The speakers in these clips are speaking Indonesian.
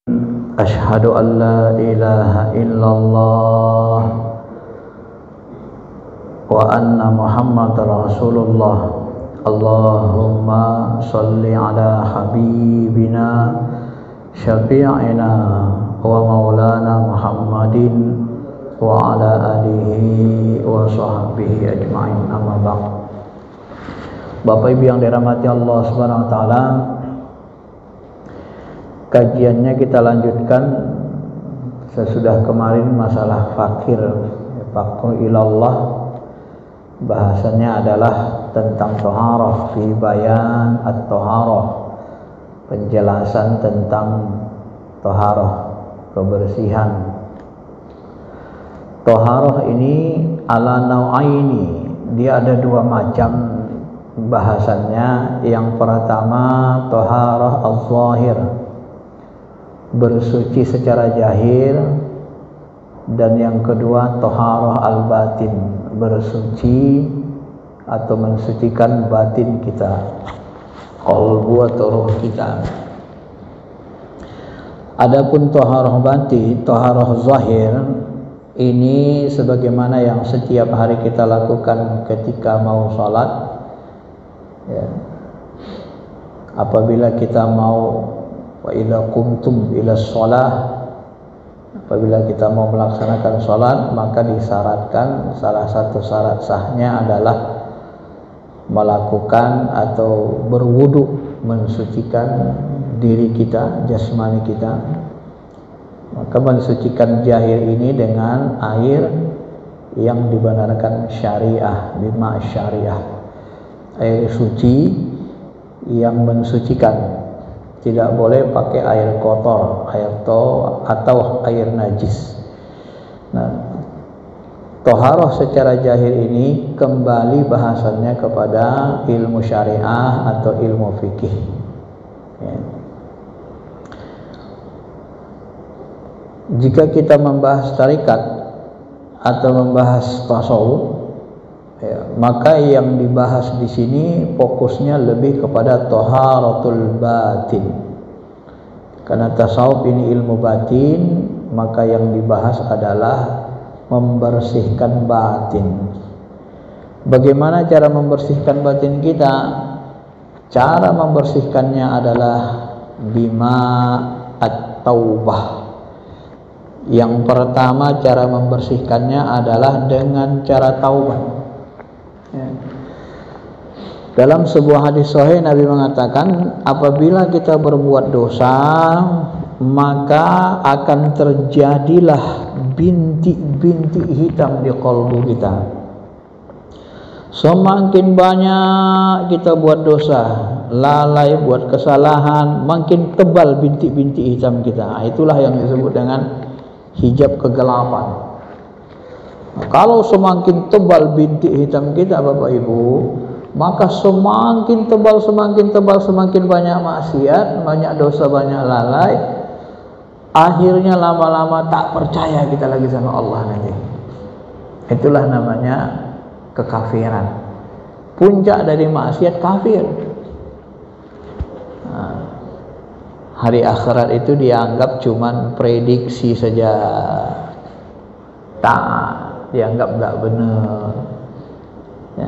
Asyhadu an la ilaha illallah wa anna Muhammadar Rasulullah. Allahumma salli ala habibina syafi'ina wa maulana Muhammadin wa ala alihi wa sahbihi ajma'in, amma ba'd. Bapak Ibu yang dirahmati Allah Subhanahu wa taala, kajiannya kita lanjutkan sesudah kemarin masalah fakir ilallah. Bahasanya adalah tentang thaharah, fi bayan at-thaharah, penjelasan tentang thaharah, kebersihan. Thaharah ini ala nau'aini, dia ada dua macam bahasannya. Yang pertama thaharah az-zahir, bersuci secara zahir, dan yang kedua thaharah al-batin, bersuci atau mensucikan batin kita, qalbu atau ruh kita. Adapun thaharah batin, thaharah zahir ini sebagaimana yang setiap hari kita lakukan ketika mau sholat, ya. Apabila kita mau wa idza qumtum ila shalah, apabila kita mau melaksanakan salat, maka disyaratkan salah satu syarat sahnya adalah melakukan atau berwudu, mensucikan diri kita, jasmani kita. Maka mensucikan zahir ini dengan air yang dibenarkan syariah, bima syariah, air suci yang mensucikan. Tidak boleh pakai air kotor, air atau air najis. Nah, thaharah secara zahir ini kembali bahasannya kepada ilmu syariah atau ilmu fikih, ya. Jika kita membahas tarikat atau membahas tasawuf, ya, maka yang dibahas di sini fokusnya lebih kepada thaharatul batin. Karena tasawuf ini ilmu batin, maka yang dibahas adalah membersihkan batin. Bagaimana cara membersihkan batin kita? Cara membersihkannya adalah bima at-taubah. Yang pertama cara membersihkannya adalah dengan cara taubat, ya. Dalam sebuah hadis sahih Nabi mengatakan, apabila kita berbuat dosa, maka akan terjadilah bintik-bintik hitam di qalbu kita. Semakin banyak kita buat dosa, lalai buat kesalahan, makin tebal bintik-bintik hitam kita. Itulah yang disebut dengan hijab kegelapan. Nah, kalau semakin tebal bintik hitam kita, Bapak Ibu, maka semakin tebal, semakin banyak maksiat, banyak dosa, banyak lalai. Akhirnya lama-lama tak percaya kita lagi sama Allah nanti. Itulah namanya kekafiran. Puncak dari maksiat kafir. Nah, hari akhirat itu dianggap cuman prediksi saja, tak dianggap nggak benar, ya.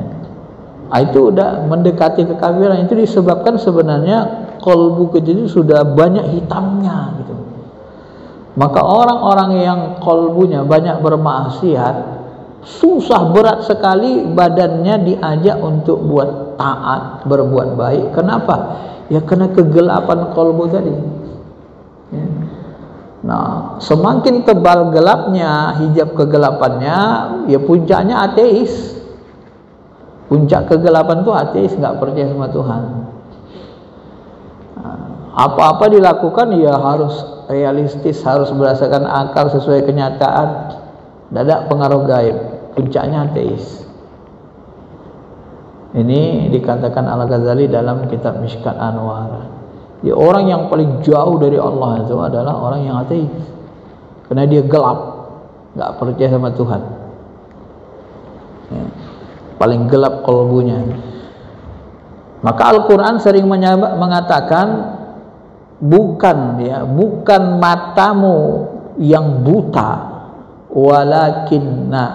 Itu udah mendekati kekafiran. Itu disebabkan sebenarnya qalbu kita itu sudah banyak hitamnya gitu. Maka orang-orang yang qalbunya banyak bermaksiat, susah, berat sekali badannya diajak untuk buat taat, berbuat baik. Kenapa? Ya karena kegelapan qalbu tadi, ya. Nah, semakin tebal gelapnya, hijab kegelapannya, ya puncaknya ateis. Puncak kegelapan itu ateis, nggak percaya sama Tuhan. Apa-apa dilakukan ya harus realistis, harus berdasarkan akal, sesuai kenyataan. Tidak ada pengaruh gaib. Puncaknya ateis. Ini dikatakan Al-Ghazali dalam kitab Mishkat Anwar. Ya, orang yang paling jauh dari Allah itu adalah orang yang ateis, karena dia gelap, nggak percaya sama Tuhan, ya. Paling gelap qalbunya. Maka Al-Quran sering mengatakan bukan ya, bukan matamu yang buta, walakinna,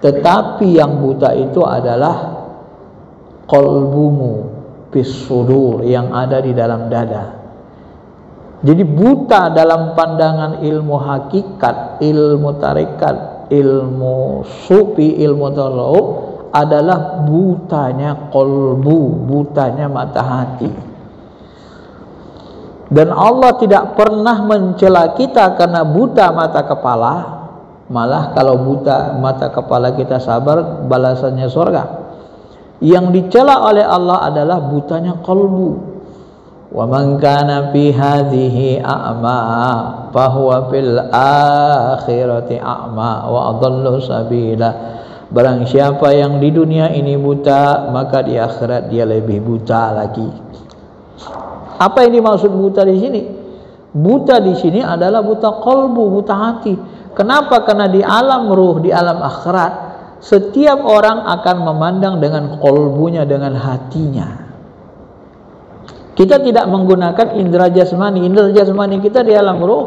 tetapi yang buta itu adalah qalbumu bisudur, yang ada di dalam dada. Jadi buta dalam pandangan ilmu hakikat, ilmu tarekat, ilmu sufi, ilmu tasawuf adalah butanya qalbu, butanya mata hati. Dan Allah tidak pernah mencela kita karena buta mata kepala. Malah kalau buta mata kepala kita sabar, balasannya surga. Yang dicela oleh Allah adalah butanya qalbu. Wa man kana fi hadhihi a'ma fa huwa fil akhirati a'ma wa adallu sabila. Barang siapa yang di dunia ini buta, maka di akhirat dia lebih buta lagi. Apa yang dimaksud buta di sini? Buta di sini adalah buta qalbu, buta hati. Kenapa? Karena di alam ruh, di alam akhirat, setiap orang akan memandang dengan qalbunya, dengan hatinya. Kita tidak menggunakan indera jasmani. Indera jasmani kita di alam ruh.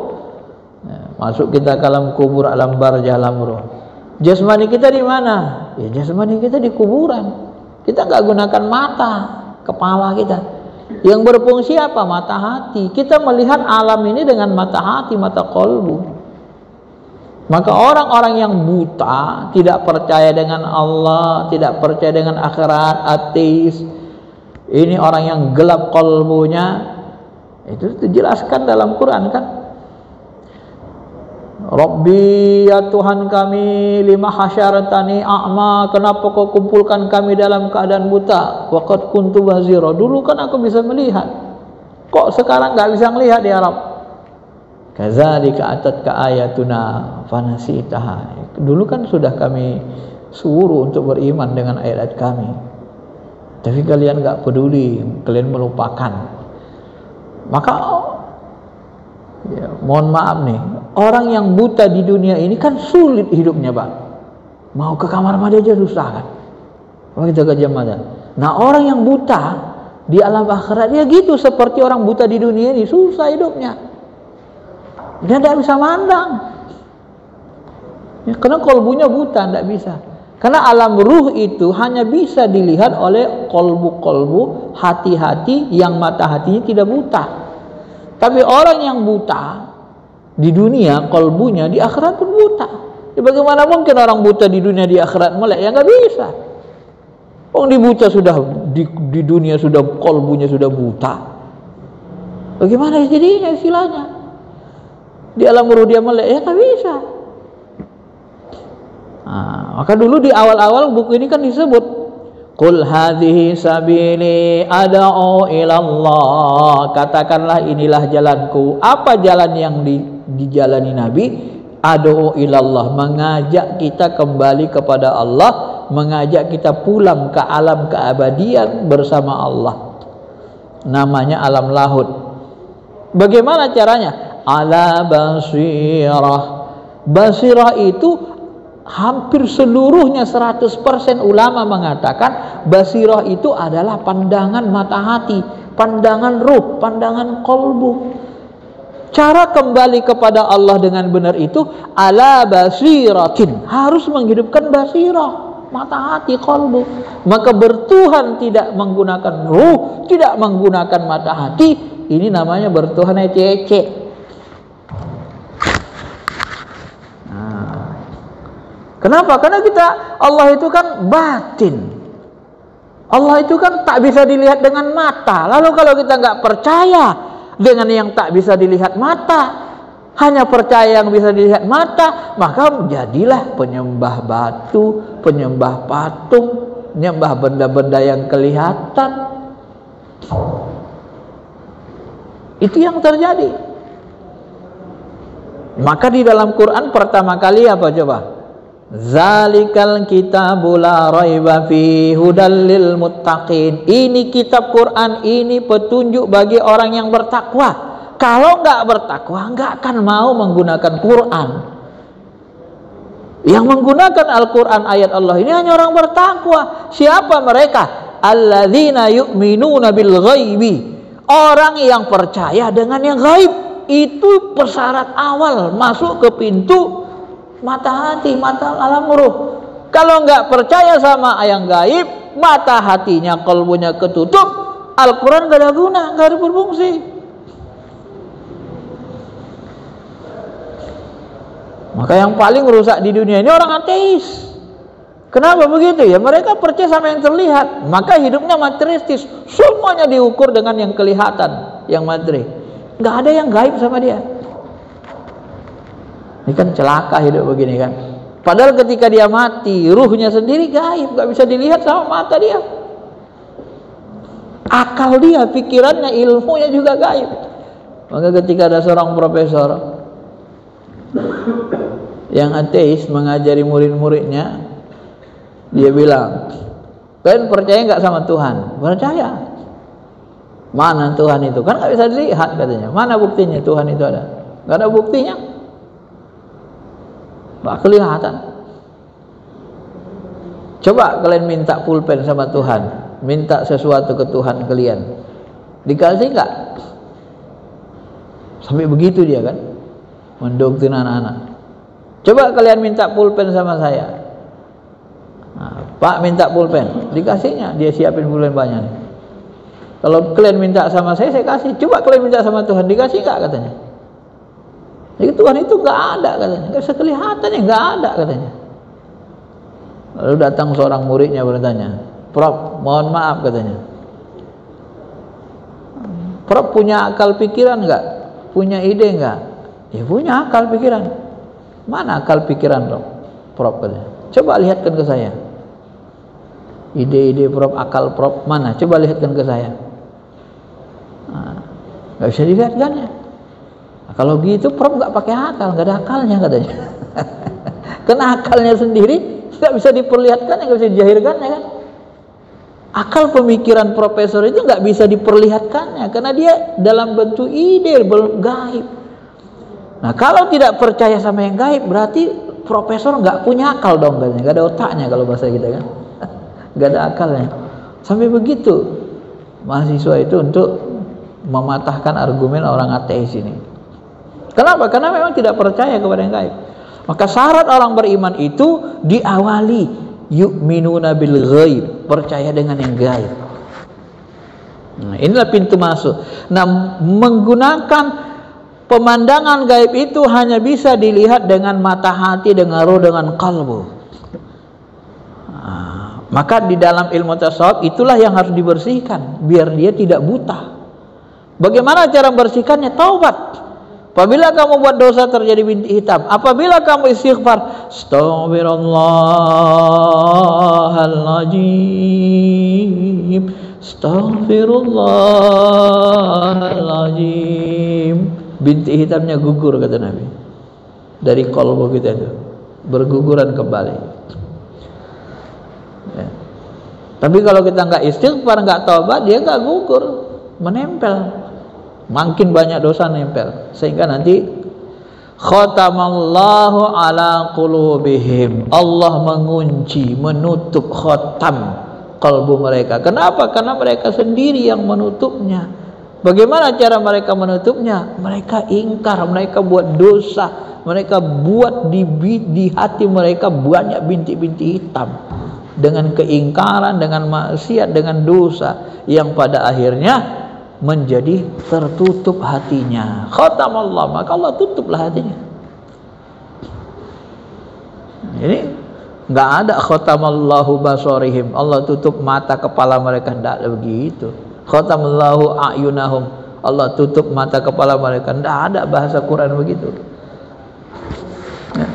Masuk kita ke alam kubur, alam barzah, alam ruh. Jasmani kita di mana? Ya, jasmani kita di kuburan. Kita nggak gunakan mata, kepala kita. Yang berfungsi apa? Mata hati. Kita melihat alam ini dengan mata hati, mata qalbu. Maka orang-orang yang buta, tidak percaya dengan Allah, tidak percaya dengan akhirat, ateis, ini orang yang gelap qalbunya. Itu dijelaskan dalam Quran kan. Rabbi, ya Tuhan kami, lima hasyartani a'ma, kenapa kau kumpulkan kami dalam keadaan buta? Waqad kuntu basira, dulu kan aku bisa melihat, kok sekarang nggak bisa melihat ya Rabb? Kadzalika atatka ayatuna fanasitaha, dulu kan sudah kami suruh untuk beriman dengan ayat kami, tapi kalian nggak peduli, kalian melupakan. Maka ya, mohon maaf nih, orang yang buta di dunia ini kan sulit hidupnya, Pak. Mau ke kamar mandi aja susah kan. Mau kita ke jamaah. Nah, orang yang buta di alam akhirat ya gitu, seperti orang buta di dunia ini, susah hidupnya. Dia tidak bisa mandang. Ya, karena kolbunya buta, tidak bisa. Karena alam ruh itu hanya bisa dilihat oleh kolbu-kolbu, hati-hati yang mata hatinya tidak buta. Tapi orang yang buta di dunia, kolbunya di akhirat pun buta. Ya, bagaimana mungkin orang buta di dunia di akhirat melek? Ya nggak bisa. Orang di buta sudah di dunia sudah kolbunya sudah buta. Bagaimana jadinya istilahnya? Di alam ruh dia melek? Ya nggak bisa. Nah, maka dulu di awal-awal buku ini kan disebut Qul hadhihi sabili ad'u ilallah. Katakanlah inilah jalanku. Apa jalan yang dijalani Nabi? Ad'u ilallah, mengajak kita kembali kepada Allah, mengajak kita pulang ke alam keabadian bersama Allah. Namanya alam lahud. Bagaimana caranya? Ala basirah. Basirah itu hampir seluruhnya 100% ulama mengatakan basirah itu adalah pandangan mata hati, pandangan ruh, pandangan kolbu. Cara kembali kepada Allah dengan benar itu ala basiratin, harus menghidupkan basirah, mata hati, kolbu. Maka bertuhan tidak menggunakan ruh, tidak menggunakan mata hati, ini namanya bertuhan ece-ece. Kenapa? Karena Allah itu kan batin. Allah itu kan tak bisa dilihat dengan mata. Lalu kalau kita nggak percaya dengan yang tak bisa dilihat mata, hanya percaya yang bisa dilihat mata, maka jadilah penyembah batu, penyembah patung, menyembah benda-benda yang kelihatan. Itu yang terjadi. Maka di dalam Quran pertama kali apa coba? Zalikal kitabu la raiba fi hudal lil muttaqin. Ini kitab Quran, ini petunjuk bagi orang yang bertakwa. Kalau nggak bertakwa, nggak akan mau menggunakan Quran. Yang menggunakan Al-Quran ayat Allah ini hanya orang bertakwa. Siapa mereka? Alladzina yu'minuna bil ghaibi. Orang yang percaya dengan yang gaib itu persyarat awal masuk ke pintu mata hati, mata alam ruh. Kalau nggak percaya sama yang gaib, mata hatinya, kalbunya ketutup, Al-Quran gak ada guna, gak ada berfungsi. Maka yang paling rusak di dunia ini orang ateis. Kenapa begitu? Ya mereka percaya sama yang terlihat, maka hidupnya materialistis. Semuanya diukur dengan yang kelihatan, yang materi. Nggak ada yang gaib sama dia. Ini kan celaka hidup begini kan. Padahal ketika dia mati, ruhnya sendiri gaib, nggak bisa dilihat sama mata dia. Akal dia, pikirannya, ilmunya juga gaib. Maka ketika ada seorang profesor yang ateis mengajari murid-muridnya, dia bilang, kalian percaya nggak sama Tuhan? Percaya. Mana Tuhan itu? Kan nggak bisa dilihat katanya. Mana buktinya Tuhan itu ada? Nggak ada buktinya. Nggak kelihatan. Coba kalian minta pulpen sama Tuhan, minta sesuatu ke Tuhan kalian, dikasih nggak? Sampai begitu dia kan, mendoktrin anak-anak. Coba kalian minta pulpen sama saya. Nah, Pak minta pulpen, dikasihnya, dia siapin pulpen banyak nih. Kalau kalian minta sama saya kasih. Coba kalian minta sama Tuhan, dikasih nggak katanya? Jadi Tuhan itu nggak ada katanya, nggak bisa kelihatannya, nggak ada katanya. Lalu datang seorang muridnya bertanya, Prof, mohon maaf katanya, Prof punya akal pikiran nggak? Punya ide nggak? Ya punya akal pikiran. Mana akal pikiran Prof katanya? Coba lihatkan ke saya. Ide-ide Prof, akal Prof mana? Coba lihatkan ke saya. Nah, nggak bisa dilihatkannya. Nah, kalau gitu Prof nggak pakai akal, nggak ada akalnya katanya. Karena akalnya sendiri nggak bisa diperlihatkan, nggak bisa dijahirkannya kan. Akal pemikiran profesor itu nggak bisa diperlihatkannya karena dia dalam bentuk ide, gaib. Nah kalau tidak percaya sama yang gaib berarti profesor nggak punya akal dong katanya, nggak ada otaknya kalau bahasa kita kan. Nggak ada akalnya. Sampai begitu mahasiswa itu untuk mematahkan argumen orang ateis ini. Kenapa? Karena memang tidak percaya kepada yang gaib. Maka syarat orang beriman itu diawali yu'minuna bil ghaib, percaya dengan yang gaib. Nah, inilah pintu masuk. Nah, menggunakan pemandangan gaib itu hanya bisa dilihat dengan mata hati, dengan roh, dengan kalbu. Maka di dalam ilmu tasawuf itulah yang harus dibersihkan biar dia tidak buta. Bagaimana cara membersihkannya? Taubat. Apabila kamu buat dosa terjadi bintik hitam, apabila kamu istighfar, astaghfirullahaladzim, astaghfirullahaladzim, bintik hitamnya gugur kata Nabi. Dari qalbu kita itu berguguran kembali. Ya. Tapi kalau kita nggak istighfar, nggak taubat, dia nggak gugur, menempel. Makin banyak dosa nempel sehingga nanti khatamallahu ala qulubihim, Allah mengunci, menutup khatam kalbu mereka. Kenapa? Karena mereka sendiri yang menutupnya. Bagaimana cara mereka menutupnya? Mereka ingkar, mereka buat dosa, mereka buat di hati mereka banyak bintik-bintik hitam dengan keingkaran, dengan maksiat, dengan dosa yang pada akhirnya menjadi tertutup hatinya. Khatamallah, maka Allah tutuplah hatinya. Ini nggak ada khatamallahu basarihim, Allah tutup mata kepala mereka, tidak ada begitu. Khatamallahu a'yunahum, Allah tutup mata kepala mereka, tidak ada bahasa Quran begitu. Ya.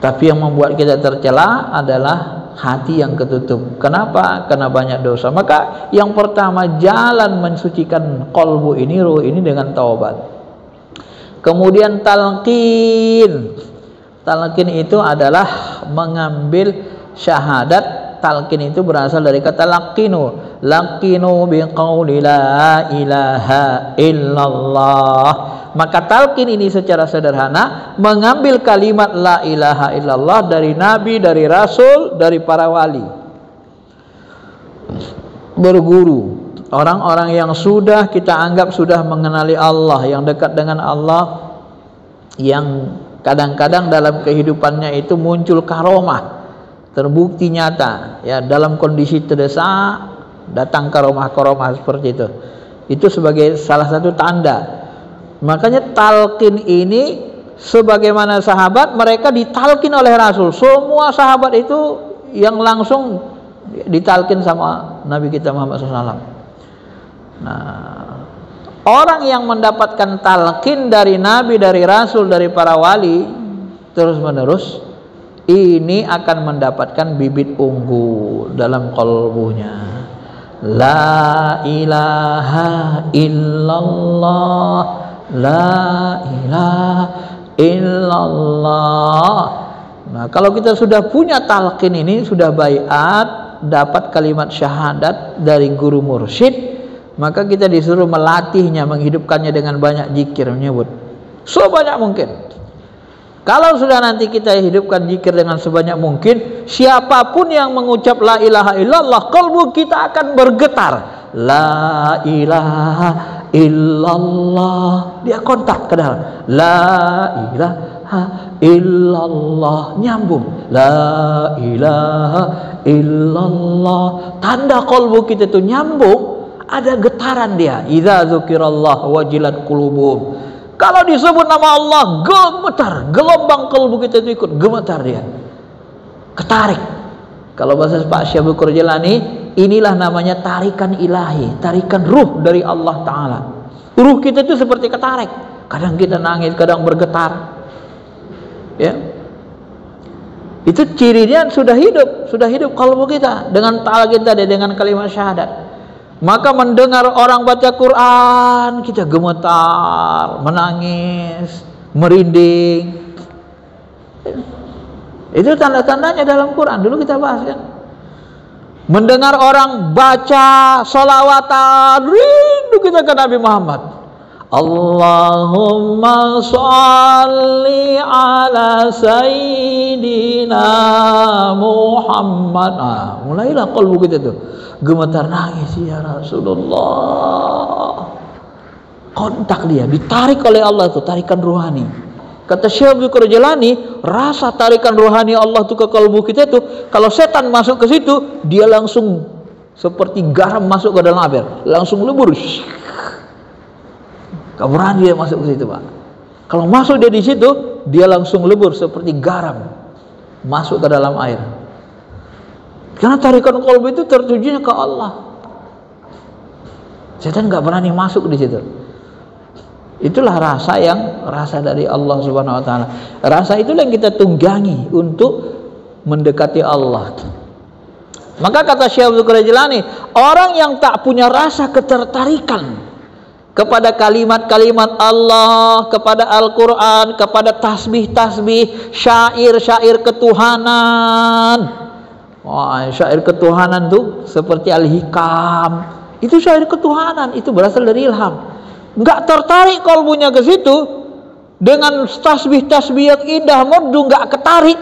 Tapi yang membuat kita tercela adalah hati yang ketutup. Kenapa? Karena banyak dosa. Maka yang pertama, jalan mensucikan qalbu ini, ruh ini, dengan taubat. Kemudian talqin. Talqin itu adalah mengambil syahadat. Talqin itu berasal dari kata laqinu. Laqinu biqauli la ilaha illallah. Maka talqin ini secara sederhana mengambil kalimat la ilaha illallah dari nabi, dari rasul, dari para wali, berguru. orang-orang yang sudah kita anggap sudah mengenali Allah, yang dekat dengan Allah, yang kadang-kadang dalam kehidupannya itu muncul karomah, terbukti nyata, ya, dalam kondisi terdesak datang karomah-karomah seperti itu. Itu sebagai salah satu tanda. Makanya talqin ini, sebagaimana sahabat, mereka ditalkin oleh Rasul. Semua sahabat itu yang langsung ditalkin sama Nabi kita Muhammad SAW. Nah, orang yang mendapatkan talqin dari Nabi, dari Rasul, dari para wali terus menerus, ini akan mendapatkan bibit unggul dalam qalbunya. La ilaha illallah, la ilaha illallah. Nah, kalau kita sudah punya talqin ini, sudah baiat, dapat kalimat syahadat dari guru mursyid, maka kita disuruh melatihnya, menghidupkannya dengan banyak zikir, menyebut sebanyak mungkin. Kalau sudah nanti kita hidupkan zikir dengan sebanyak mungkin, siapapun yang mengucap la ilaha illallah, kalbu kita akan bergetar. La ilaha illallah, dia kontak ke dalam. La ilaha illallah, nyambung. La ilaha illallah, tanda kalbu kita itu nyambung. Ada getaran dia. Idza dzukirallah wajilat qulubuhum. Kalau disebut nama Allah, gemetar, gelombang kalbu kita itu ikut gemetar dia. Ketarik. Kalau bahasa Pak Syekh Abdul Qadir Jilani, inilah namanya tarikan ilahi, tarikan ruh dari Allah Ta'ala. Ruh kita itu seperti ketarik. Kadang kita nangis, kadang bergetar. Ya. Itu cirinya sudah hidup kalbu kita dengan talqin tadi, dengan kalimat syahadat. Maka mendengar orang baca Quran, kita gemetar, menangis, merinding. Itu tanda-tandanya dalam Quran. Dulu kita bahas kan. Mendengar orang baca sholawatan, rindu kita ke Nabi Muhammad. Allahumma sholli ala sayyidina Muhammad. Mulailah kalbu kita tuh gemetar, nangis, ya Rasulullah. Kontak dia, ditarik oleh Allah itu, tarikan ruhani. Kata Syekh Abdul Qadir Jilani, rasa tarikan ruhani Allah itu ke kalbu kita itu, kalau setan masuk ke situ, dia langsung seperti garam masuk ke dalam air, langsung lebur. Gak berani dia masuk ke situ, Pak. Kalau masuk dia di situ, dia langsung lebur seperti garam masuk ke dalam air. Karena tarikan qalbu itu tertujunya ke Allah. Setan nggak berani masuk di situ. Itulah rasa dari Allah Subhanahu Wa Taala. Rasa itulah yang kita tunggangi untuk mendekati Allah. Maka kata Syekh Abdul Qadir Jilani, orang yang tak punya rasa ketertarikan kepada kalimat-kalimat Allah, kepada Al-Quran, kepada tasbih-tasbih, syair-syair ketuhanan. Wah, syair ketuhanan tuh seperti Al-Hikam. Itu syair ketuhanan, itu berasal dari ilham. Enggak tertarik kalbunya ke situ, dengan tasbih-tasbih yang indah merdu enggak ketarik.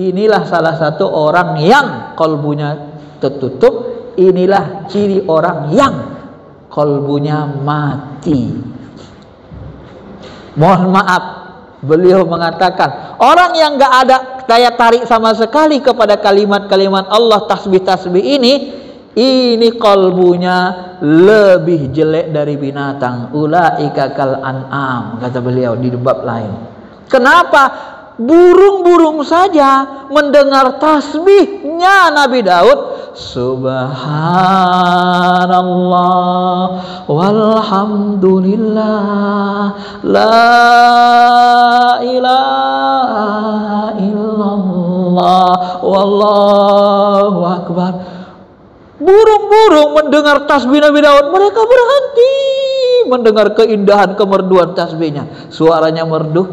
Inilah salah satu orang yang kalbunya tertutup. Inilah ciri orang yang kalbunya mati. Mohon maaf, beliau mengatakan orang yang enggak ada daya tarik sama sekali kepada kalimat-kalimat Allah, tasbih-tasbih ini kalbunya lebih jelek dari binatang. Ulaika kal an'am, kata beliau di bab lain. Kenapa? Burung-burung saja mendengar tasbihnya Nabi Daud, subhanallah walhamdulillah la ilaha illallah wallahu akbar. Burung-burung mendengar tasbih Nabi Daud, mereka berhenti mendengar keindahan kemerduan tasbihnya. Suaranya merdu,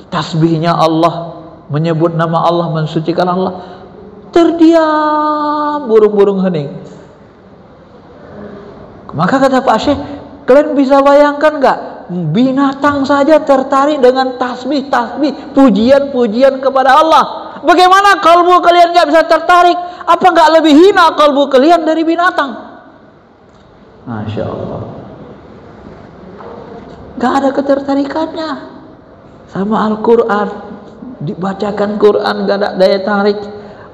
tasbihnya Allah, menyebut nama Allah, mensucikan Allah. Terdiam burung-burung hening. Maka kata Pak Syekh, kalian bisa bayangkan nggak? Binatang saja tertarik dengan tasbih-tasbih, pujian-pujian kepada Allah. Bagaimana kalbu kalian nggak bisa tertarik? Apa nggak lebih hina kalbu kalian dari binatang? Masya Allah. Gak ada ketertarikannya sama Al-Quran. Dibacakan Quran gak ada daya tarik.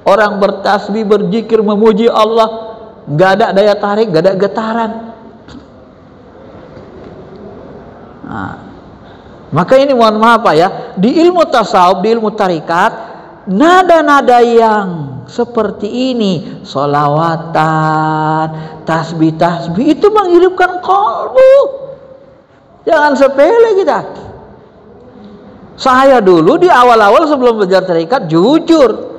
Orang bertasbih, berzikir, memuji Allah, gak ada daya tarik, gak ada getaran. Nah, maka ini mohon maaf Pak ya, di ilmu tasawuf, di ilmu tarikat, nada-nada yang seperti ini, sholawatan, tasbih-tasbih, itu menghidupkan qalbu. Jangan sepele kita. Saya dulu di awal-awal sebelum belajar tarikat, jujur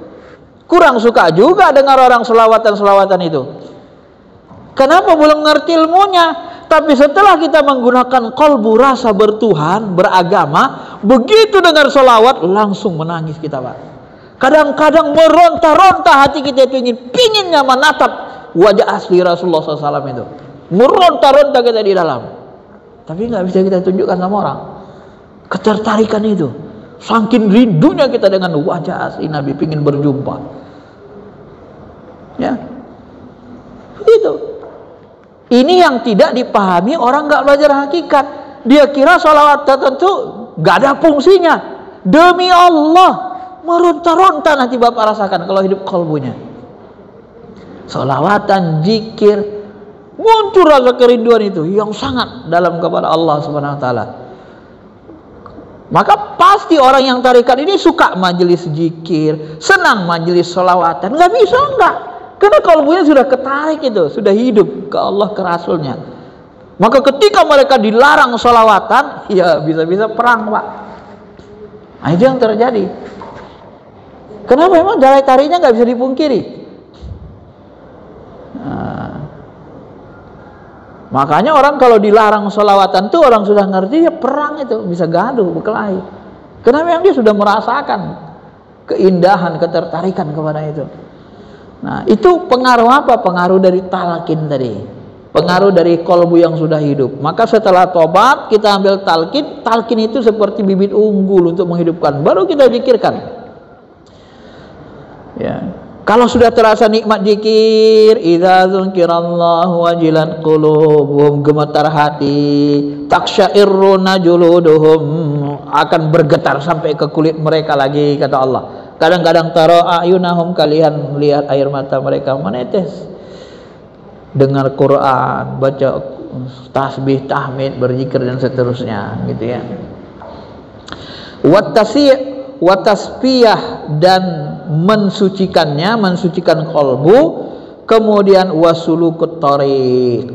kurang suka juga dengar orang selawatan-selawatan itu. Kenapa? Belum ngerti ilmunya. Tapi setelah kita menggunakan qalbu, rasa bertuhan, beragama, begitu dengar selawat langsung menangis kita Pak. Kadang-kadang meronta-ronta hati kita itu pinginnya menatap wajah asli Rasulullah SAW itu. Meronta-ronta kita di dalam. Tapi nggak bisa kita tunjukkan sama orang. Ketertarikan itu, saking rindunya kita dengan wajah asli Nabi, pingin berjumpa. Ya, begitu. Ini yang tidak dipahami orang nggak belajar hakikat. Dia kira sholawat tertentu nggak ada fungsinya. Demi Allah, meronta-ronta nanti Bapak rasakan kalau hidup kalbunya. Sholawatan, zikir, muncul rasa kerinduan itu yang sangat dalam kepada Allah Subhanahu Wa Taala. Maka pasti orang yang tarikat ini suka majelis zikir, senang majelis sholawatan. Nggak bisa enggak. Karena kalbunya sudah ketarik itu, sudah hidup ke Allah, ke Rasulnya. Maka ketika mereka dilarang sholawatan, ya bisa-bisa perang Pak. Nah, itu yang terjadi. Kenapa? Memang daya tariknya nggak bisa dipungkiri. Nah, makanya orang kalau dilarang sholawatan tuh orang sudah ngerti ya perang itu, bisa gaduh, berkelahi. Karena memang dia sudah merasakan keindahan, ketertarikan kepada itu. Nah, itu pengaruh apa? Pengaruh dari talqin tadi. Pengaruh dari qalbu yang sudah hidup. Maka setelah tobat kita ambil talqin. Talqin itu seperti bibit unggul untuk menghidupkan. Baru kita zikirkan. Ya. Kalau sudah terasa nikmat zikir, idza dzukirallahu wajilat qulubuhum, gemetar hati, taksya'irruna juluduhum, akan bergetar sampai ke kulit mereka lagi, kata Allah. Kadang-kadang tara ayunahum, kalian lihat air mata mereka menetes. Dengar Quran, baca tasbih, tahmid, berzikir dan seterusnya, gitu ya. Watasfiyah dan mensucikannya, mensucikan qalbu, kemudian wasulukut thariq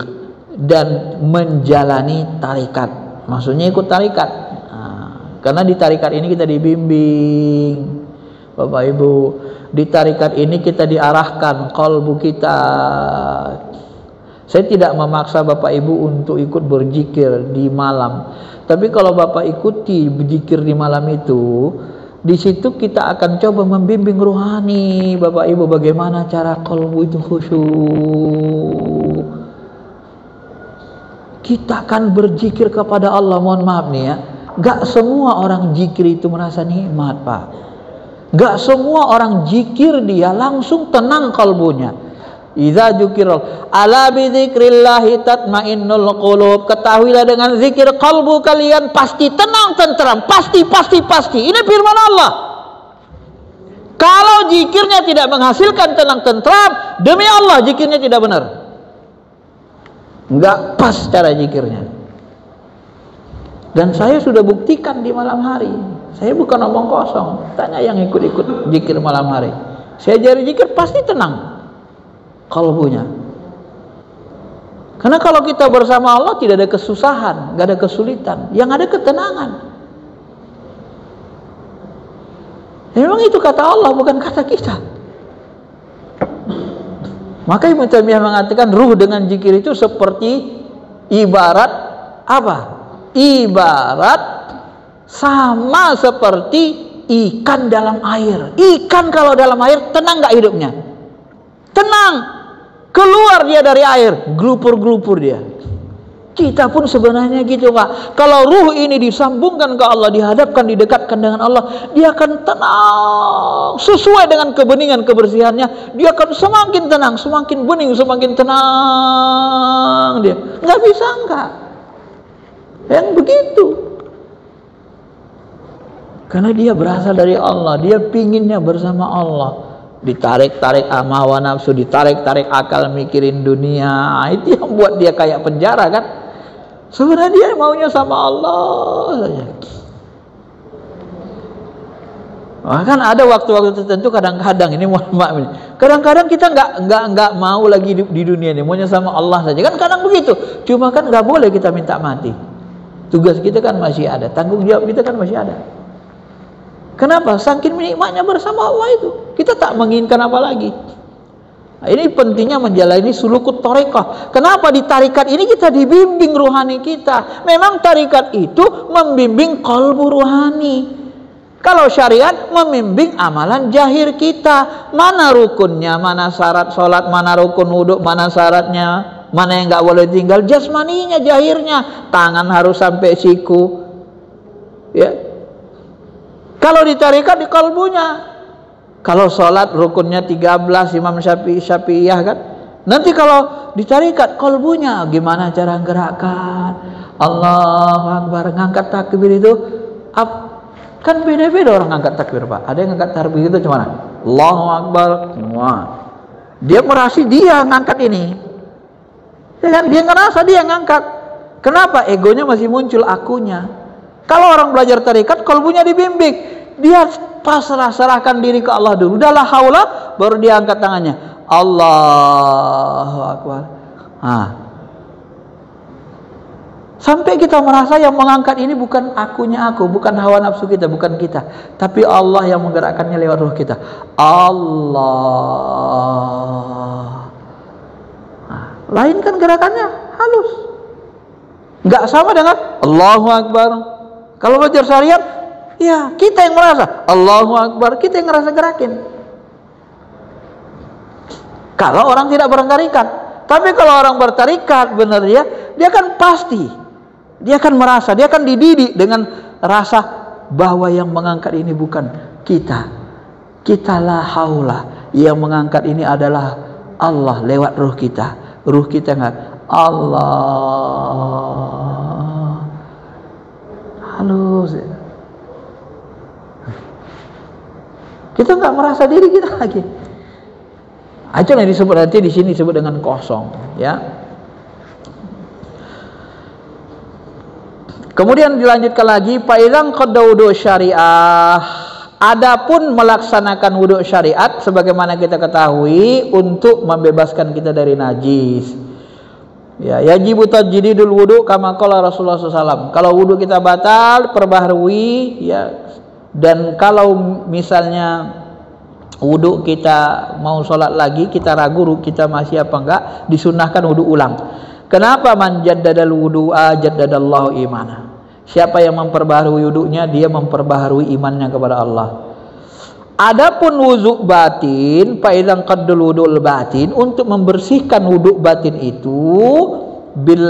dan menjalani tarikat. Maksudnya ikut tarikat. Nah, karena di tarikat ini kita dibimbing. Bapak Ibu, di tarikat ini kita diarahkan qalbu kita. Saya tidak memaksa Bapak Ibu untuk ikut berzikir di malam. Tapi kalau Bapak ikuti berzikir di malam itu, di situ kita akan coba membimbing rohani Bapak Ibu bagaimana cara qalbu itu khusyuk. Kita akan berzikir kepada Allah. Mohon maaf nih ya, gak semua orang zikir itu merasa nikmat Pak. Gak semua orang zikir dia langsung tenang kalbunya. Idza dzukira ala bi dzikrillahi tatmainnul qulub. Ketahuilah dengan zikir kalbu kalian pasti tenang, tentram, pasti. Ini firman Allah. Kalau zikirnya tidak menghasilkan tenang, tentram, demi Allah zikirnya tidak benar. Enggak pas cara zikirnya. Dan saya sudah buktikan di malam hari. Saya bukan omong kosong. Tanya yang ikut-ikut zikir malam hari. Saya jari zikir pasti tenang kalbunya. Karena kalau kita bersama Allah tidak ada kesusahan, nggak ada kesulitan, yang ada ketenangan. Memang itu kata Allah, bukan kata kita. Maka Ibnu Taimiyah mengatakan ruh dengan zikir itu seperti ibarat apa? Ibarat sama seperti ikan dalam air. Ikan kalau dalam air tenang nggak hidupnya? Tenang. Keluar dia dari air, gelupur-gelupur dia. Kita pun sebenarnya gitu Pak. Kalau ruh ini disambungkan ke Allah, dihadapkan, didekatkan dengan Allah, dia akan tenang sesuai dengan kebeningan kebersihannya. Dia akan semakin tenang, semakin bening, semakin tenang dia. Nggak bisa enggak. Yang begitu. Karena dia berasal dari Allah, dia pinginnya bersama Allah. Ditarik-tarik hawa nafsu, ditarik-tarik akal mikirin dunia. Itu yang buat dia kayak penjara kan. Sebenarnya dia maunya sama Allah saja. Kan ada waktu-waktu tertentu, kadang-kadang ini mohon maaf ini. Kadang-kadang kita nggak mau lagi di dunia ini, maunya sama Allah saja. Kan kadang begitu. Cuma kan nggak boleh kita minta mati. Tugas kita kan masih ada, tanggung jawab kita kan masih ada. Kenapa? Saking nikmatnya bersama Allah itu, kita tak menginginkan apa lagi. Nah, ini pentingnya menjalani sulukut thariqah. Kenapa di tarikat ini kita dibimbing ruhani kita? Memang tarikat itu membimbing qalbu ruhani. Kalau syariat membimbing amalan jahir kita. Mana rukunnya, mana syarat sholat, mana rukun wudhu, mana syaratnya, mana yang nggak boleh tinggal, jasmaninya, jahirnya. Tangan harus sampai siku. Ya. Kalau di tarikat di kalbunya. Kalau sholat rukunnya 13 Imam Syafi'iyah kan. Nanti kalau di tarikat kalbunya gimana cara gerakan. Allahu Akbar, ngangkat takbir itu kan beda-beda orang ngangkat takbir, Pak. Ada yang ngangkat takbir itu gimana? Allahu Akbar. Wah. Dia merasa dia ngangkat ini. Ya kan? Dia ngerasa dia ngangkat. Kenapa? Egonya masih muncul, akunya. Kalau orang belajar tarikat, kalbunya dibimbing. Dia serahkan diri ke Allah dulu. Udah la haula, baru dia angkat tangannya. Allahu Akbar. Sampai kita merasa yang mengangkat ini bukan akunya aku, bukan hawa nafsu kita, bukan kita, tapi Allah yang menggerakkannya lewat roh kita. Allah. Lain kan gerakannya halus. Nggak sama dengan Allahu Akbar. Kalau belajar syariat, ya kita yang merasa Allahu Akbar, kita yang ngerasa gerakin. Kalau orang tidak bertarikat, tapi kalau orang bertarikat benar dia kan pasti, dia akan merasa, dia akan dididik dengan rasa bahwa yang mengangkat ini bukan kita. Kita la haula, yang mengangkat ini adalah Allah lewat ruh kita. Ruh kita nggak Allah. Halus. Kita nggak merasa diri kita lagi. Aja yang disebut nanti di sini disebut dengan kosong, ya. Kemudian dilanjutkan lagi, fa'idzan qadda wudu syariah. Adapun melaksanakan wudhu syariat sebagaimana kita ketahui untuk membebaskan kita dari najis. Ya, yajibu tajdidul wudu kama qala Rasulullah SAW. Kalau wudu kita batal, perbaharui ya. Dan kalau misalnya wudu kita mau sholat lagi, kita ragu kita masih apa enggak, disunahkan wudu ulang. Kenapa? Man jaddadal wudu'a jaddadallahu imana. Siapa yang memperbaharui wudunya, dia memperbaharui imannya kepada Allah. Adapun wudhu batin, fa'idzan qaddul wudhu'ul batin, untuk membersihkan wudhu batin itu bil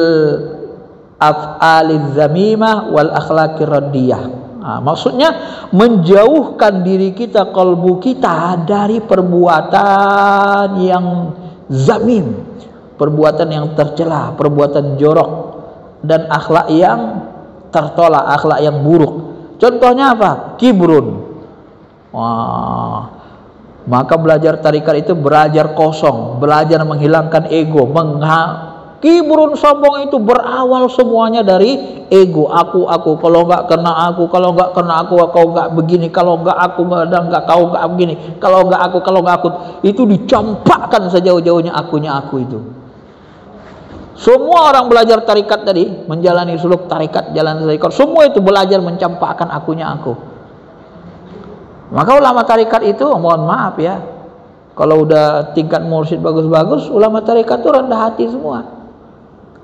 af'aliz zamimah wal akhlaqir radiyah. Maksudnya menjauhkan diri kita, kalbu kita dari perbuatan yang zamim, perbuatan yang tercela, perbuatan jorok, dan akhlak yang tertolak, akhlak yang buruk. Contohnya apa? Kibrun. Maka belajar tarikat itu belajar kosong, belajar menghilangkan ego. Kibrun, sombong itu berawal semuanya dari ego. Aku. Kalau nggak kena aku, kalau nggak kena aku, kau nggak begini. Kalau nggak aku nggak kau nggak begini. Kalau nggak aku, itu dicampakkan sejauh-jauhnya akunya aku itu. Semua orang belajar tarikat tadi, menjalani suluk tarikat, jalan tarikat, semua itu belajar mencampakkan akunya aku. Maka ulama tarikat itu, mohon maaf ya, kalau udah tingkat mursyid bagus-bagus, ulama tarikat itu rendah hati semua.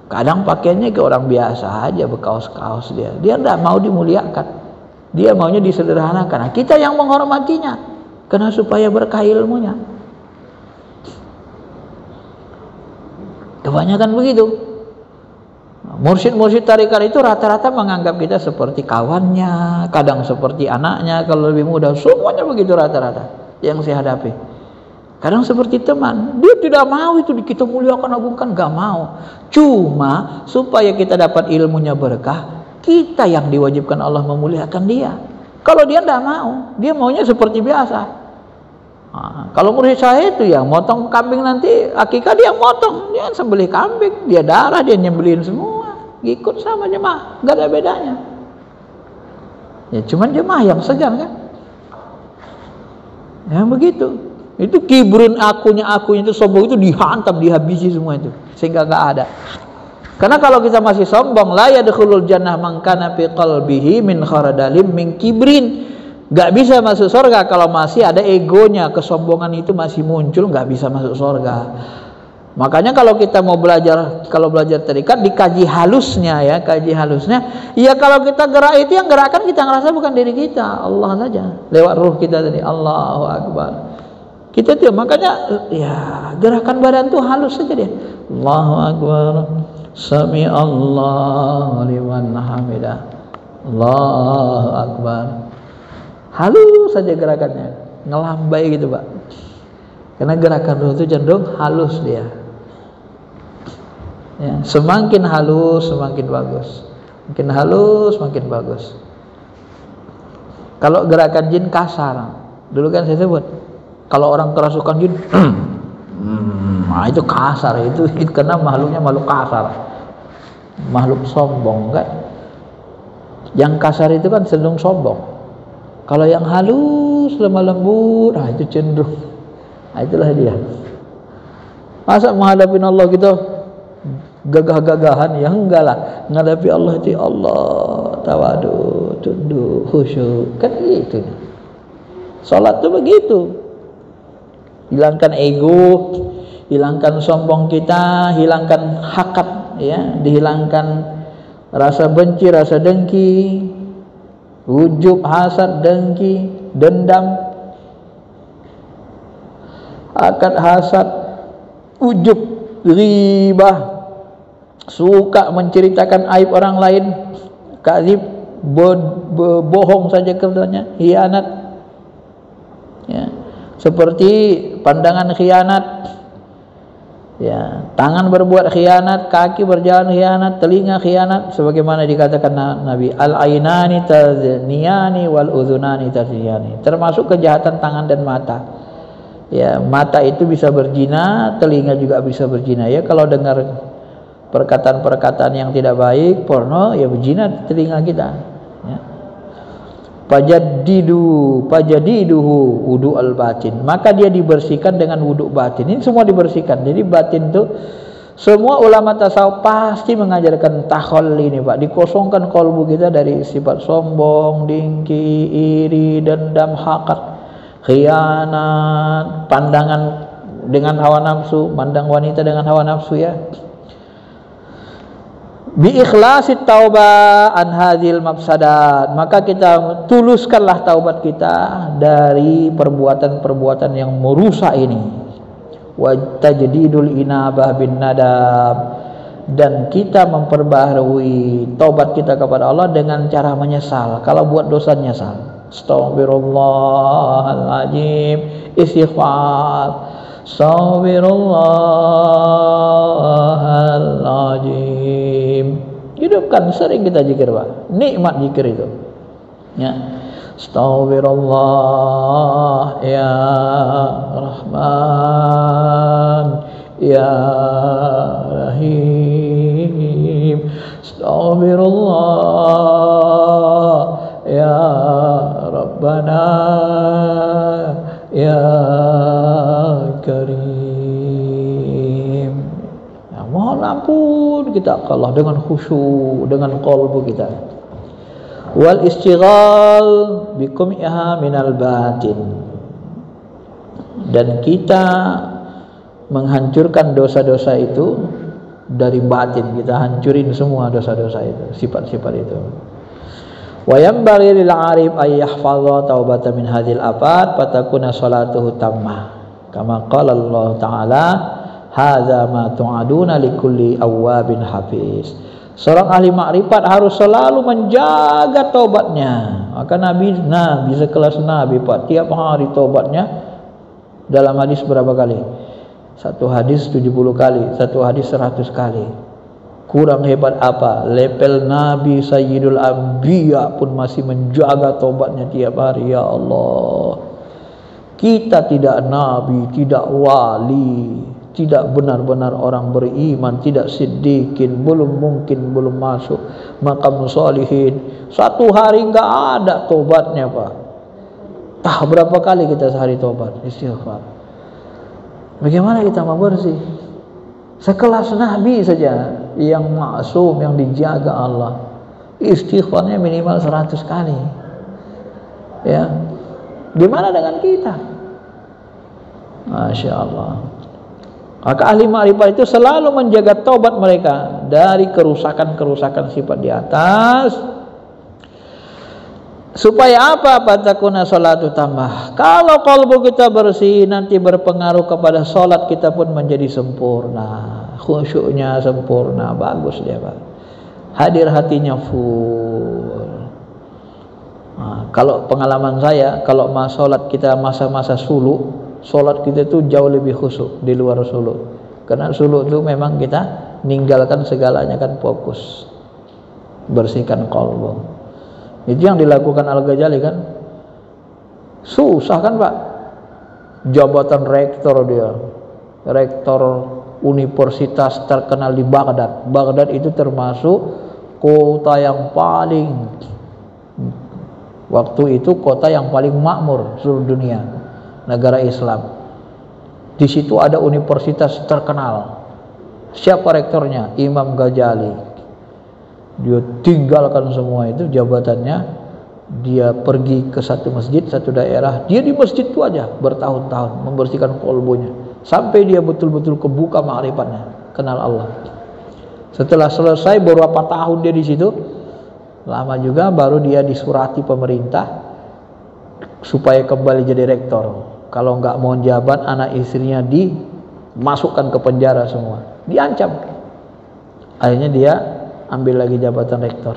Kadang pakaiannya ke orang biasa aja, berkaos-kaos dia. Dia tidak mau dimuliakan, dia maunya disederhanakan. Nah, kita yang menghormatinya, karena supaya berkah ilmunya. Kebanyakan begitu. Mursyid-mursyid tarikat itu rata-rata menganggap kita seperti kawannya, kadang seperti anaknya kalau lebih muda. Semuanya begitu rata-rata yang saya hadapi. Kadang seperti teman, dia tidak mau itu kita muliakan, agungkan, gak mau. Cuma supaya kita dapat ilmunya berkah, kita yang diwajibkan Allah memuliakan dia. Kalau dia tidak mau, dia maunya seperti biasa. Nah, kalau murid saya itu yang motong kambing nanti akikah, dia motong, dia sembelih kambing, dia darah, dia nyembelihin semua, ikut sama jemaah, gak ada bedanya. Ya cuman jemaah yang segan kan, yang begitu. Itu kibrun, akunya itu, sombong itu dihantam, dihabisi semua itu, sehingga gak ada. Karena kalau kita masih sombong, la yadkhulul jannah man kana fi qalbihi min kharadalim min kibrin. Gak bisa masuk surga kalau masih ada egonya, kesombongan itu masih muncul, gak bisa masuk surga. Makanya kalau kita mau belajar, kalau belajar tarekat dikaji halusnya ya, kaji halusnya. Ya kalau kita gerak itu yang gerakan kita ngerasa bukan diri kita, Allah saja. Lewat ruh kita tadi, Allahu Akbar. Kita tuh makanya ya gerakan badan tuh halus saja dia. Allahu Akbar. Sami Allahu liman hamidah. Allahu Akbar. Halus saja gerakannya, ngelambai gitu, Pak. Karena gerakan ruh itu cenderung halus dia. Ya, semakin halus semakin bagus. Makin halus makin bagus. Kalau gerakan jin kasar, dulu kan saya sebut, kalau orang kerasukan jin, nah itu kasar, itu karena makhluknya makhluk kasar, makhluk sombong kan. Yang kasar itu kan cenderung sombong. Kalau yang halus, lemah lembut, nah itu cenderung, nah itulah dia. Masa menghadapi Allah gitu gagah-gagahan? Ya enggak lah. Menghadapi Allah itu Allah tawadu, tunduk, khusyuk, kan gitu. Salat itu begitu. Hilangkan ego, hilangkan sombong kita, hilangkan hakat ya, dihilangkan rasa benci, rasa dengki, ujub, hasad, dengki, dendam, akad, hasad, ujub, ghibah, suka menceritakan aib orang lain, kadzib, bohong saja kerjanya, khianat ya, seperti pandangan khianat ya, tangan berbuat khianat, kaki berjalan khianat, telinga khianat, sebagaimana dikatakan Nabi, al-ainani tazniyani wal udhunani tazniyani, termasuk kejahatan tangan dan mata ya. Mata itu bisa berzina, telinga juga bisa berzina ya. Kalau dengar perkataan-perkataan yang tidak baik, porno, ya berzina telinga kita ya. Pajadiduhu wudu al-batin, maka dia dibersihkan dengan wudu batin. Ini semua dibersihkan. Jadi batin itu semua ulama tasawuf pasti mengajarkan takhalli ini, Pak. Dikosongkan kalbu kita dari sifat sombong, dengki, iri, dendam, hakat, khianat, pandangan dengan hawa nafsu, mandang wanita dengan hawa nafsu ya. Bi ikhlasit taubah an hadhil mafsadat, maka kita tuluskanlah taubat kita dari perbuatan-perbuatan yang merusak ini. Wa tajdidul inabah bin nadab, dan kita memperbaharui taubat kita kepada Allah dengan cara menyesal. Kalau buat dosa nyesal, astaghfirullahaladzim, istighfar, astaghfirullahaladzim. Hidupkan, sering kita zikir, Pak. Nikmat zikir itu ya. Astaghfirullah ya Rahman ya Rahim. Astaghfirullah ya Rabbana ya Karim. Ya, mohon ampun kita ke Allah dengan khusyuk, dengan qalbu kita. Wal istighal bikum iha minal batin, dan kita menghancurkan dosa-dosa itu dari batin. Kita hancurin semua dosa-dosa itu, sifat-sifat itu. Wa yanbaghi lil 'arif ay yahfaza taubatan min hadhil afat fatakuna salatuhu tammah. Kama qala Allah Ta'ala, hadza ma tu'aduna likulli awwabin hafiz. Seorang ahli makrifat harus selalu menjaga taubatnya. Maka Nabi sekelas Nabi, Pak, tiap hari taubatnya Dalam hadis berapa kali? Satu hadis 70 kali, satu hadis 100 kali. Kurang hebat apa? Level Nabi Sayyidul Anbiya pun masih menjaga tobatnya tiap hari. Ya Allah, kita tidak nabi, tidak wali, tidak benar-benar orang beriman, tidak siddiqin, belum mungkin belum masuk maqam sholihin. Satu hari nggak ada tobatnya, Pak. Berapa kali kita sehari tobat istighfar? Bagaimana kita mau bersih? Sekelas Nabi saja yang maksum, yang dijaga Allah, istighfarnya minimal 100 kali. Ya, gimana dengan kita? Masya Allah. Maka ahli ma'rifat itu selalu menjaga taubat mereka dari kerusakan-kerusakan sifat di atas. Supaya apa? Fatakuna sholatu tambah. Kalau kalbu kita bersih, nanti berpengaruh kepada sholat kita pun menjadi sempurna. Khusyuknya sempurna, bagus dia, Pak. Hadir hatinya full. Nah, kalau pengalaman saya, kalau sholat kita masa-masa suluk, sholat kita itu jauh lebih khusyuk di luar suluk. Karena suluk itu memang kita ninggalkan segalanya, kan fokus, bersihkan kalbu. Itu yang dilakukan Al-Ghazali kan. Susah kan, Pak? Jabatan rektor dia, rektor universitas terkenal di Baghdad. Baghdad itu termasuk kota yang paling, waktu itu kota yang paling makmur seluruh dunia, negara Islam. Di situ ada universitas terkenal. Siapa rektornya? Imam Ghazali. Dia tinggalkan semua itu jabatannya, dia pergi ke satu masjid, satu daerah, dia di masjid itu aja bertahun-tahun membersihkan kolbunya sampai dia betul-betul kebuka ma'rifatnya, kenal Allah. Setelah selesai beberapa tahun dia di situ, lama juga, baru dia disurati pemerintah supaya kembali jadi rektor. Kalau nggak mau jabat, anak istrinya dimasukkan ke penjara semua, diancam. Akhirnya dia ambil lagi jabatan rektor.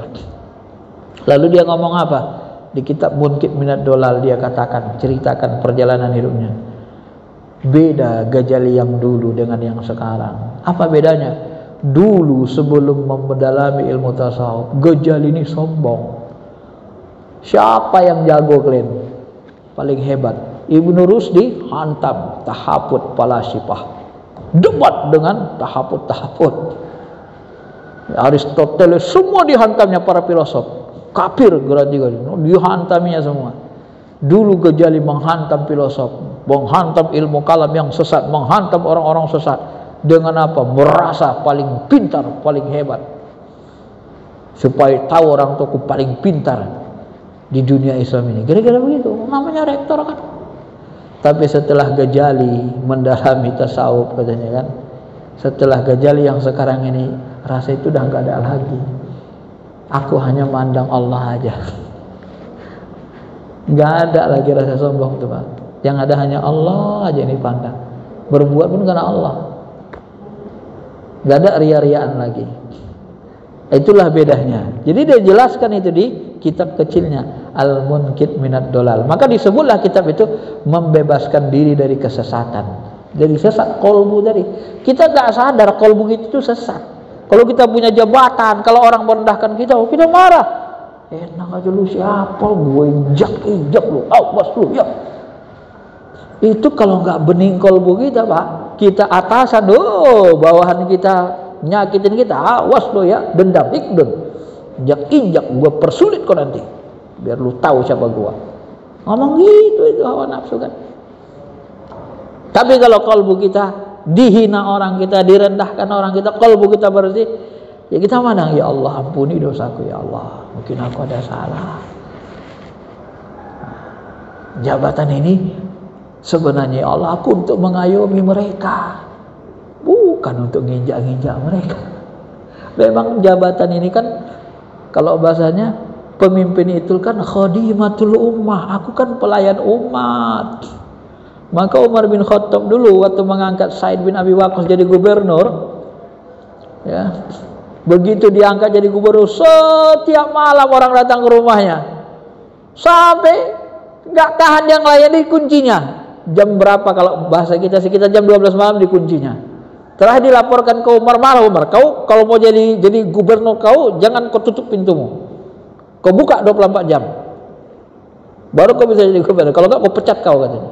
Lalu dia ngomong apa? Di kitab Munqidh Minad Dolal dia katakan, ceritakan perjalanan hidupnya. Beda Ghazali yang dulu dengan yang sekarang. Apa bedanya? Dulu sebelum mendalami ilmu tasawuf, Ghazali ini sombong. Siapa yang jago kalian? Paling hebat. Ibnu Rusdi hantam tahaput palasifah, debat dengan tahaput. Aristoteles semua dihantamnya para filosof, kafir berarti dihantaminya semua. Dulu Ghazali menghantam filosof, menghantam ilmu kalam yang sesat, menghantam orang-orang sesat. Dengan apa? Merasa paling pintar, paling hebat, supaya tahu orang tuaku paling pintar di dunia Islam ini. Kira-kira begitu, namanya rektor kan. Tapi setelah Ghazali mendalami tasawuf, katanya kan, setelah Ghazali yang sekarang ini, rasa itu udah nggak ada lagi. Aku hanya mandang Allah aja. Nggak ada lagi rasa sombong tuh, Pak. Yang ada hanya Allah aja ini pandang. Berbuat pun karena Allah. Nggak ada ria-riaan lagi. Itulah bedanya. Jadi dia jelaskan itu di kitab kecilnya Al-Munqidh Minad Dolal. Maka disebutlah kitab itu membebaskan diri dari kesesatan, dari sesat kolbu tadi. Kita nggak sadar kolbu itu sesat. Kalau kita punya jabatan, kalau orang merendahkan kita, kita marah. Enak aja lu, siapa gue injak lu, awas lu ya. Itu kalau nggak bening kolbu kita, Pak, kita atasan, bawahan kita nyakitin kita, awas lu ya, dendam, ikdun, injak, gue persulit kok nanti, biar lu tahu siapa gue. Ngomong gitu, itu hawa nafsu kan. Tapi kalau kolbu kita dihina orang kita, direndahkan orang kita, kalbu kita bersih, ya kita mandang, ya Allah ampuni dosaku ya Allah, mungkin aku ada salah. Jabatan ini sebenarnya ya Allah, aku untuk mengayomi mereka, bukan untuk nginjak-nginjak mereka. Memang jabatan ini kan, kalau bahasanya pemimpin itu kan khadimatul ummah, aku kan pelayan umat. Maka Umar bin Khattab dulu waktu mengangkat Sa'id bin Abi Waqqas jadi gubernur, ya, begitu diangkat jadi gubernur, setiap malam orang datang ke rumahnya, sampai nggak tahan yang layani kuncinya. jam berapa kalau bahasa kita sekitar jam 12 malam dikuncinya. Terakhir dilaporkan ke Umar, malah Umar, kau kalau mau jadi gubernur kau jangan kau tutup pintumu, kau buka 24 jam baru kau bisa jadi gubernur, kalau enggak kau pecat kau, katanya.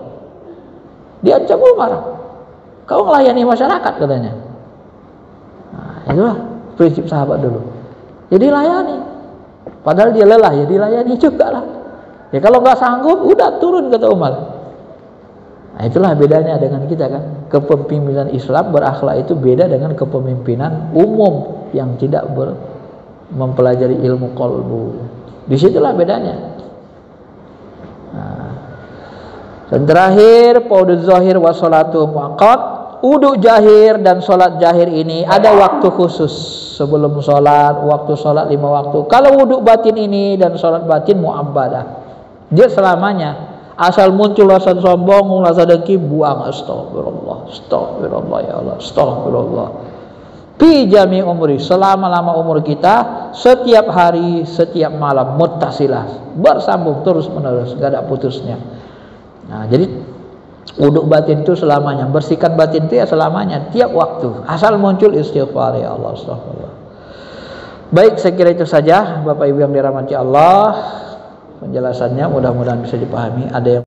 Diancam Umar, kau melayani masyarakat, katanya. Nah, itulah prinsip sahabat dulu. Jadi layani, padahal dia lelah ya dilayani juga lah. Ya kalau nggak sanggup udah turun, kata Umar. Nah, itulah bedanya dengan kita kan. Kepemimpinan Islam berakhlak itu beda dengan kepemimpinan umum yang tidak mempelajari ilmu qalbu. Disitulah bedanya. Nah, dan terakhir paudhu zahir wa sholatu muaqqat. Wudu jahir dan sholat jahir ini ada waktu khusus sebelum sholat, waktu sholat 5 waktu. Kalau wudu batin ini dan sholat batin mu'abbadah, dia selamanya. Asal muncul rasa sombong, rasa dengki, buang. Astagfirullah, astagfirullah ya Allah, astagfirullah. Fi jami umri, selama-lama umur kita, setiap hari, setiap malam, muttasilah, bersambung terus menerus, gak ada putusnya. Nah, jadi wudu batin itu selamanya, bersihkan batin itu ya selamanya, tiap waktu. Asal muncul istighfar, ya Allah, astagfirullah. Baik, saya kira itu saja Bapak Ibu yang dirahmati Allah. Penjelasannya mudah-mudahan bisa dipahami. Ada yang